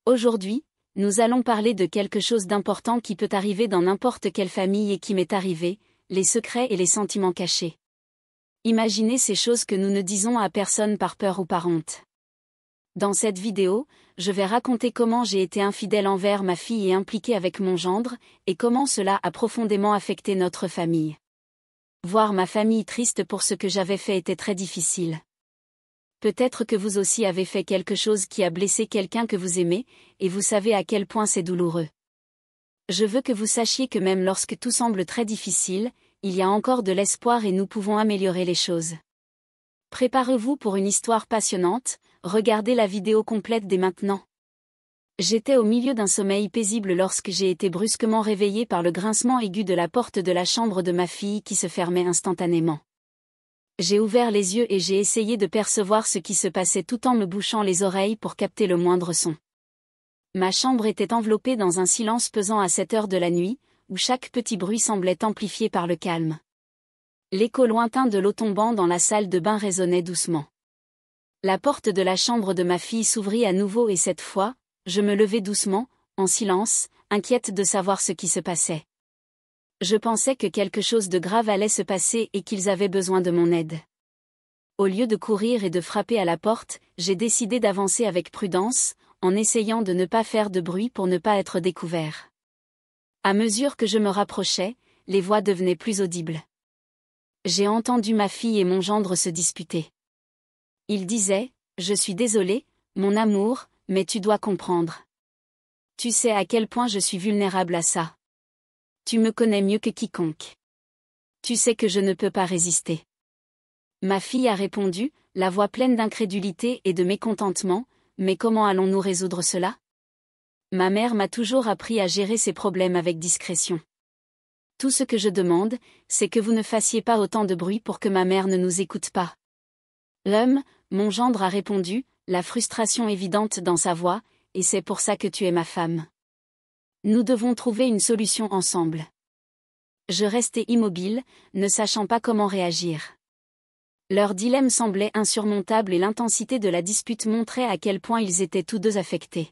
Aujourd'hui, nous allons parler de quelque chose d'important qui peut arriver dans n'importe quelle famille et qui m'est arrivé, les secrets et les sentiments cachés. Imaginez ces choses que nous ne disons à personne par peur ou par honte. Dans cette vidéo, je vais raconter comment j'ai été infidèle envers ma fille et impliqué avec mon gendre, et comment cela a profondément affecté notre famille. Voir ma famille triste pour ce que j'avais fait était très difficile. Peut-être que vous aussi avez fait quelque chose qui a blessé quelqu'un que vous aimez, et vous savez à quel point c'est douloureux. Je veux que vous sachiez que même lorsque tout semble très difficile, il y a encore de l'espoir et nous pouvons améliorer les choses. Préparez-vous pour une histoire passionnante, regardez la vidéo complète dès maintenant. J'étais au milieu d'un sommeil paisible lorsque j'ai été brusquement réveillé par le grincement aigu de la porte de la chambre de ma fille qui se fermait instantanément. J'ai ouvert les yeux et j'ai essayé de percevoir ce qui se passait tout en me bouchant les oreilles pour capter le moindre son. Ma chambre était enveloppée dans un silence pesant à cette heure de la nuit, où chaque petit bruit semblait amplifié par le calme. L'écho lointain de l'eau tombant dans la salle de bain résonnait doucement. La porte de la chambre de ma fille s'ouvrit à nouveau et cette fois, je me levai doucement, en silence, inquiète de savoir ce qui se passait. Je pensais que quelque chose de grave allait se passer et qu'ils avaient besoin de mon aide. Au lieu de courir et de frapper à la porte, j'ai décidé d'avancer avec prudence, en essayant de ne pas faire de bruit pour ne pas être découvert. À mesure que je me rapprochais, les voix devenaient plus audibles. J'ai entendu ma fille et mon gendre se disputer. Ils disaient « Je suis désolé, mon amour, mais tu dois comprendre. Tu sais à quel point je suis vulnérable à ça. Tu me connais mieux que quiconque. Tu sais que je ne peux pas résister. » Ma fille a répondu, la voix pleine d'incrédulité et de mécontentement, « Mais comment allons-nous résoudre cela ? Ma mère m'a toujours appris à gérer ses problèmes avec discrétion. Tout ce que je demande, c'est que vous ne fassiez pas autant de bruit pour que ma mère ne nous écoute pas. » Mon gendre a répondu, la frustration évidente dans sa voix, « Et c'est pour ça que tu es ma femme. Nous devons trouver une solution ensemble. » Je restai immobile, ne sachant pas comment réagir. Leur dilemme semblait insurmontable et l'intensité de la dispute montrait à quel point ils étaient tous deux affectés.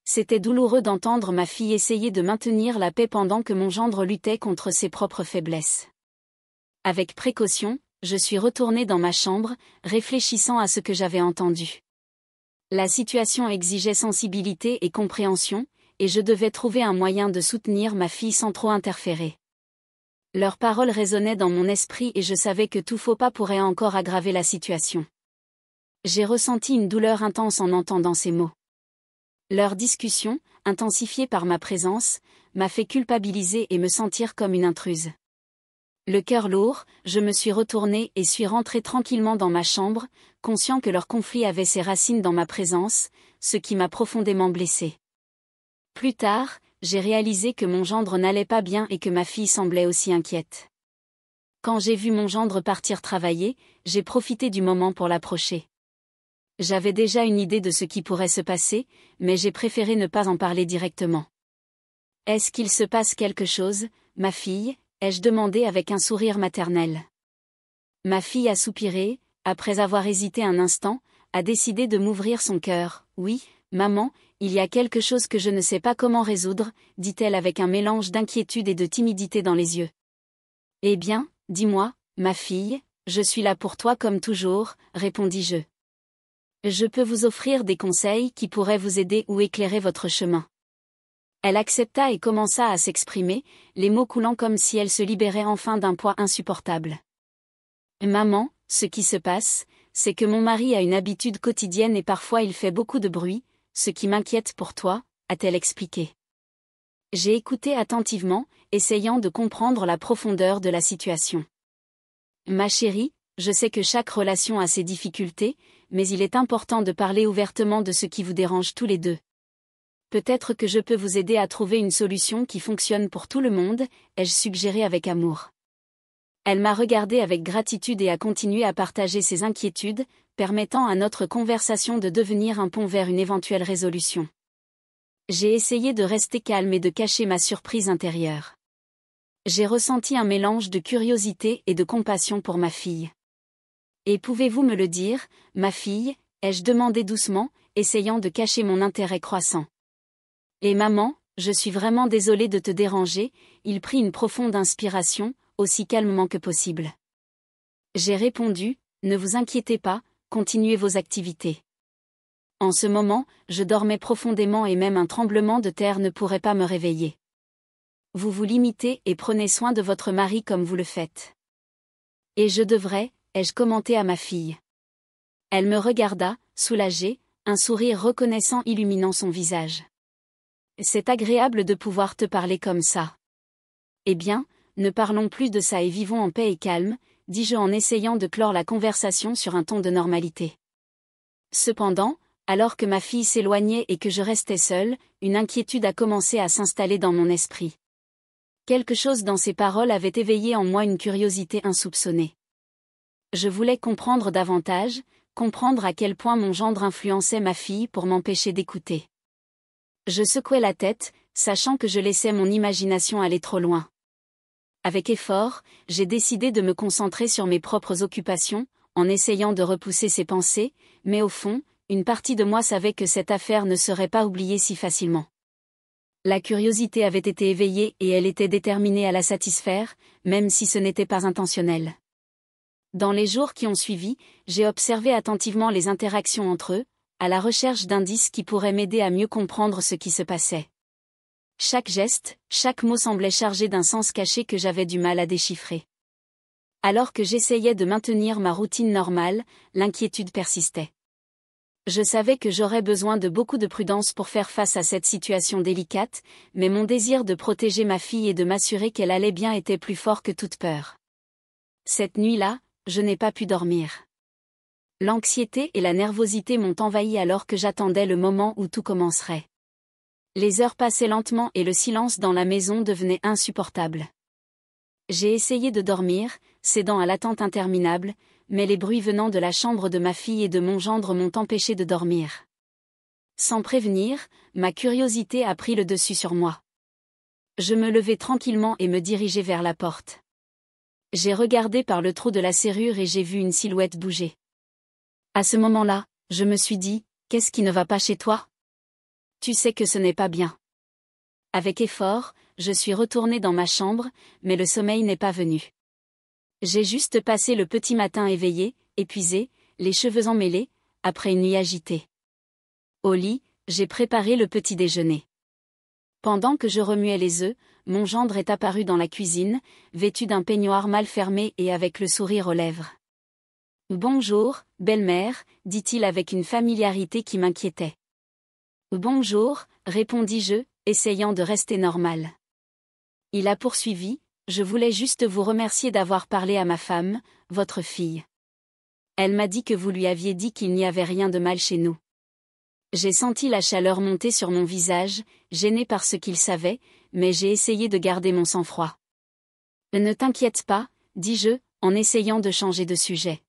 C'était douloureux d'entendre ma fille essayer de maintenir la paix pendant que mon gendre luttait contre ses propres faiblesses. Avec précaution, je suis retournée dans ma chambre, réfléchissant à ce que j'avais entendu. La situation exigeait sensibilité et compréhension, et je devais trouver un moyen de soutenir ma fille sans trop interférer. Leurs paroles résonnaient dans mon esprit et je savais que tout faux pas pourrait encore aggraver la situation. J'ai ressenti une douleur intense en entendant ces mots. Leur discussion, intensifiée par ma présence, m'a fait culpabiliser et me sentir comme une intruse. Le cœur lourd, je me suis retournée et suis rentrée tranquillement dans ma chambre, conscient que leur conflit avait ses racines dans ma présence, ce qui m'a profondément blessée. Plus tard, j'ai réalisé que mon gendre n'allait pas bien et que ma fille semblait aussi inquiète. Quand j'ai vu mon gendre partir travailler, j'ai profité du moment pour l'approcher. J'avais déjà une idée de ce qui pourrait se passer, mais j'ai préféré ne pas en parler directement. « Est-ce qu'il se passe quelque chose, ma fille ?» ai-je demandé avec un sourire maternel. Ma fille a soupiré, après avoir hésité un instant, a décidé de m'ouvrir son cœur. « Oui, maman, il y a quelque chose que je ne sais pas comment résoudre, » dit-elle avec un mélange d'inquiétude et de timidité dans les yeux. « Eh bien, dis-moi, ma fille, je suis là pour toi comme toujours, » répondis-je. Je peux vous offrir des conseils qui pourraient vous aider ou éclairer votre chemin. Elle accepta et commença à s'exprimer, les mots coulant comme si elle se libérait enfin d'un poids insupportable. Maman, ce qui se passe, c'est que mon mari a une habitude quotidienne et parfois il fait beaucoup de bruit, ce qui m'inquiète pour toi, a-t-elle expliqué. J'ai écouté attentivement, essayant de comprendre la profondeur de la situation. Ma chérie, je sais que chaque relation a ses difficultés, mais il est important de parler ouvertement de ce qui vous dérange tous les deux. Peut-être que je peux vous aider à trouver une solution qui fonctionne pour tout le monde, ai-je suggéré avec amour. Elle m'a regardé avec gratitude et a continué à partager ses inquiétudes, permettant à notre conversation de devenir un pont vers une éventuelle résolution. J'ai essayé de rester calme et de cacher ma surprise intérieure. J'ai ressenti un mélange de curiosité et de compassion pour ma fille. « Et pouvez-vous me le dire, ma fille ?» ai-je demandé doucement, essayant de cacher mon intérêt croissant. Et maman, je suis vraiment désolée de te déranger, il prit une profonde inspiration, aussi calmement que possible. J'ai répondu, ne vous inquiétez pas, continuez vos activités. En ce moment, je dormais profondément et même un tremblement de terre ne pourrait pas me réveiller. Vous vous limitez et prenez soin de votre mari comme vous le faites. Et je devrais, ai-je commenté à ma fille. Elle me regarda, soulagée, un sourire reconnaissant illuminant son visage. C'est agréable de pouvoir te parler comme ça. Eh bien, ne parlons plus de ça et vivons en paix et calme, dis-je en essayant de clore la conversation sur un ton de normalité. Cependant, alors que ma fille s'éloignait et que je restais seule, une inquiétude a commencé à s'installer dans mon esprit. Quelque chose dans ces paroles avait éveillé en moi une curiosité insoupçonnée. Je voulais comprendre davantage, comprendre à quel point mon gendre influençait ma fille pour m'empêcher d'écouter. Je secouais la tête, sachant que je laissais mon imagination aller trop loin. Avec effort, j'ai décidé de me concentrer sur mes propres occupations, en essayant de repousser ces pensées, mais au fond, une partie de moi savait que cette affaire ne serait pas oubliée si facilement. La curiosité avait été éveillée et elle était déterminée à la satisfaire, même si ce n'était pas intentionnel. Dans les jours qui ont suivi, j'ai observé attentivement les interactions entre eux, à la recherche d'indices qui pourraient m'aider à mieux comprendre ce qui se passait. Chaque geste, chaque mot semblait chargé d'un sens caché que j'avais du mal à déchiffrer. Alors que j'essayais de maintenir ma routine normale, l'inquiétude persistait. Je savais que j'aurais besoin de beaucoup de prudence pour faire face à cette situation délicate, mais mon désir de protéger ma fille et de m'assurer qu'elle allait bien était plus fort que toute peur. Cette nuit-là, je n'ai pas pu dormir. L'anxiété et la nervosité m'ont envahi alors que j'attendais le moment où tout commencerait. Les heures passaient lentement et le silence dans la maison devenait insupportable. J'ai essayé de dormir, cédant à l'attente interminable, mais les bruits venant de la chambre de ma fille et de mon gendre m'ont empêché de dormir. Sans prévenir, ma curiosité a pris le dessus sur moi. Je me levai tranquillement et me dirigeai vers la porte. J'ai regardé par le trou de la serrure et j'ai vu une silhouette bouger. À ce moment-là, je me suis dit, qu'est-ce qui ne va pas chez toi ? Tu sais que ce n'est pas bien. Avec effort, je suis retournée dans ma chambre, mais le sommeil n'est pas venu. J'ai juste passé le petit matin éveillé, épuisé, les cheveux emmêlés, après une nuit agitée. Au lit, j'ai préparé le petit déjeuner. Pendant que je remuais les œufs, mon gendre est apparu dans la cuisine, vêtu d'un peignoir mal fermé et avec le sourire aux lèvres. « Bonjour, belle-mère », dit-il avec une familiarité qui m'inquiétait. « Bonjour », répondis-je, essayant de rester normal. Il a poursuivi, « Je voulais juste vous remercier d'avoir parlé à ma femme, votre fille. Elle m'a dit que vous lui aviez dit qu'il n'y avait rien de mal chez nous. » J'ai senti la chaleur monter sur mon visage, gêné par ce qu'il savait, mais j'ai essayé de garder mon sang-froid. « Ne t'inquiète pas, dis-je, en essayant de changer de sujet.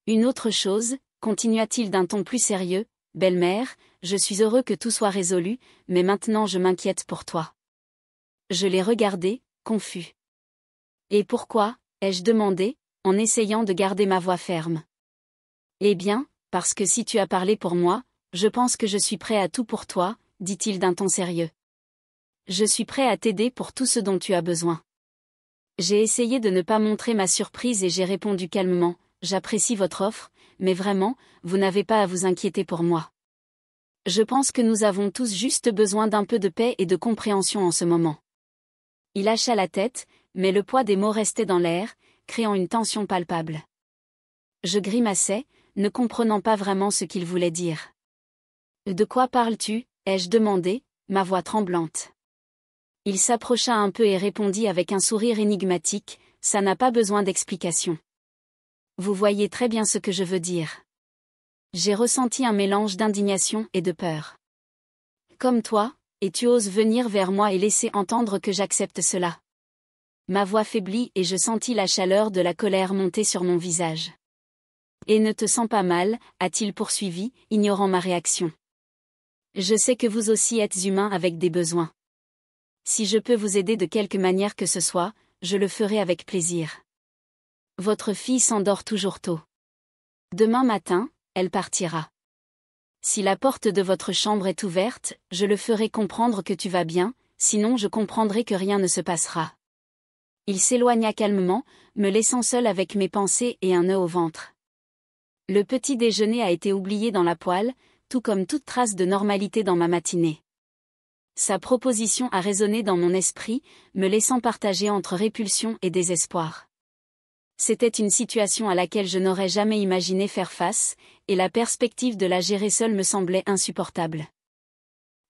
Une autre chose, continua-t-il d'un ton plus sérieux, belle-mère, je suis heureux que tout soit résolu, mais maintenant je m'inquiète pour toi. Je l'ai regardé, confus. Et pourquoi, ai-je demandé, en essayant de garder ma voix ferme. Eh bien, parce que si tu as parlé pour moi, je pense que je suis prêt à tout pour toi, dit-il d'un ton sérieux. Je suis prêt à t'aider pour tout ce dont tu as besoin. J'ai essayé de ne pas montrer ma surprise et j'ai répondu calmement, j'apprécie votre offre, mais vraiment, vous n'avez pas à vous inquiéter pour moi. Je pense que nous avons tous juste besoin d'un peu de paix et de compréhension en ce moment. Il hocha la tête, mais le poids des mots restait dans l'air, créant une tension palpable. Je grimaçais, ne comprenant pas vraiment ce qu'il voulait dire. De quoi parles-tu, ai-je demandé, ma voix tremblante. Il s'approcha un peu et répondit avec un sourire énigmatique, ça n'a pas besoin d'explication. Vous voyez très bien ce que je veux dire. J'ai ressenti un mélange d'indignation et de peur. Comme toi, et tu oses venir vers moi et laisser entendre que j'accepte cela. Ma voix faiblit et je sentis la chaleur de la colère monter sur mon visage. Et ne te sens pas mal, a-t-il poursuivi, ignorant ma réaction. Je sais que vous aussi êtes humain avec des besoins. Si je peux vous aider de quelque manière que ce soit, je le ferai avec plaisir. Votre fille s'endort toujours tôt. Demain matin, elle partira. Si la porte de votre chambre est ouverte, je le ferai comprendre que tu vas bien, sinon je comprendrai que rien ne se passera. Il s'éloigna calmement, me laissant seul avec mes pensées et un nœud au ventre. Le petit déjeuner a été oublié dans la poêle, tout comme toute trace de normalité dans ma matinée. Sa proposition a résonné dans mon esprit, me laissant partager entre répulsion et désespoir. C'était une situation à laquelle je n'aurais jamais imaginé faire face, et la perspective de la gérer seule me semblait insupportable.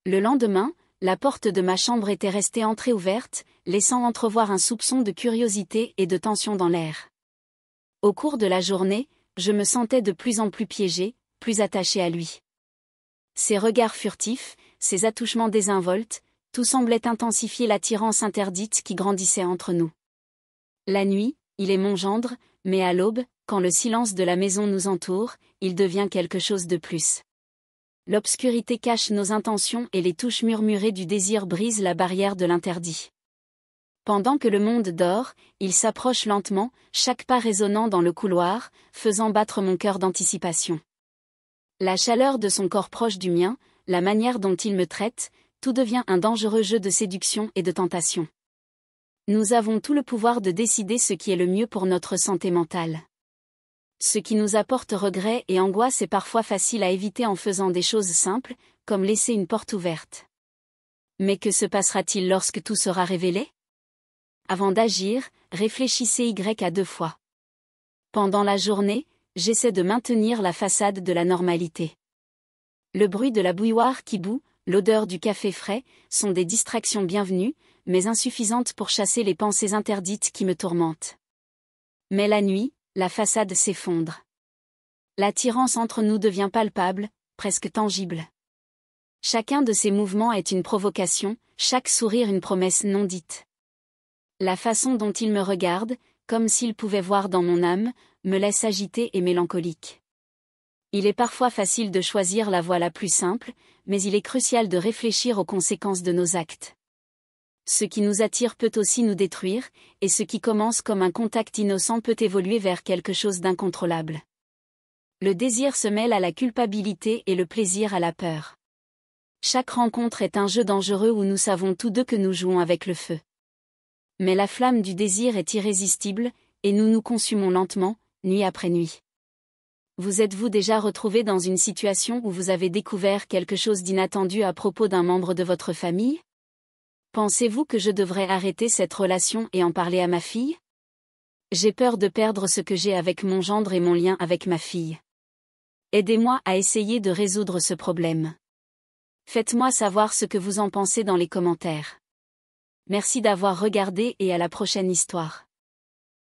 Le lendemain, la porte de ma chambre était restée entr'ouverte, laissant entrevoir un soupçon de curiosité et de tension dans l'air. Au cours de la journée, je me sentais de plus en plus piégée, plus attachée à lui. Ses regards furtifs, ses attouchements désinvoltes, tout semblait intensifier l'attirance interdite qui grandissait entre nous. La nuit, il est mon gendre, mais à l'aube, quand le silence de la maison nous entoure, il devient quelque chose de plus. L'obscurité cache nos intentions et les touches murmurées du désir brisent la barrière de l'interdit. Pendant que le monde dort, il s'approche lentement, chaque pas résonnant dans le couloir, faisant battre mon cœur d'anticipation. La chaleur de son corps proche du mien, la manière dont il me traite, tout devient un dangereux jeu de séduction et de tentation. Nous avons tout le pouvoir de décider ce qui est le mieux pour notre santé mentale. Ce qui nous apporte regret et angoisse est parfois facile à éviter en faisant des choses simples, comme laisser une porte ouverte. Mais que se passera-t-il lorsque tout sera révélé ? Avant d'agir, réfléchissez à 2 fois. Pendant la journée, j'essaie de maintenir la façade de la normalité. Le bruit de la bouilloire qui bout, l'odeur du café frais, sont des distractions bienvenues, mais insuffisantes pour chasser les pensées interdites qui me tourmentent. Mais la nuit, la façade s'effondre. L'attirance entre nous devient palpable, presque tangible. Chacun de ces mouvements est une provocation, chaque sourire une promesse non dite. La façon dont il me regarde, comme s'il pouvait voir dans mon âme, me laisse agitée et mélancolique. Il est parfois facile de choisir la voie la plus simple, mais il est crucial de réfléchir aux conséquences de nos actes. Ce qui nous attire peut aussi nous détruire, et ce qui commence comme un contact innocent peut évoluer vers quelque chose d'incontrôlable. Le désir se mêle à la culpabilité et le plaisir à la peur. Chaque rencontre est un jeu dangereux où nous savons tous deux que nous jouons avec le feu. Mais la flamme du désir est irrésistible, et nous nous consumons lentement, nuit après nuit. Vous êtes-vous déjà retrouvé dans une situation où vous avez découvert quelque chose d'inattendu à propos d'un membre de votre famille ? Pensez-vous que je devrais arrêter cette relation et en parler à ma fille ? J'ai peur de perdre ce que j'ai avec mon gendre et mon lien avec ma fille. Aidez-moi à essayer de résoudre ce problème. Faites-moi savoir ce que vous en pensez dans les commentaires. Merci d'avoir regardé et à la prochaine histoire.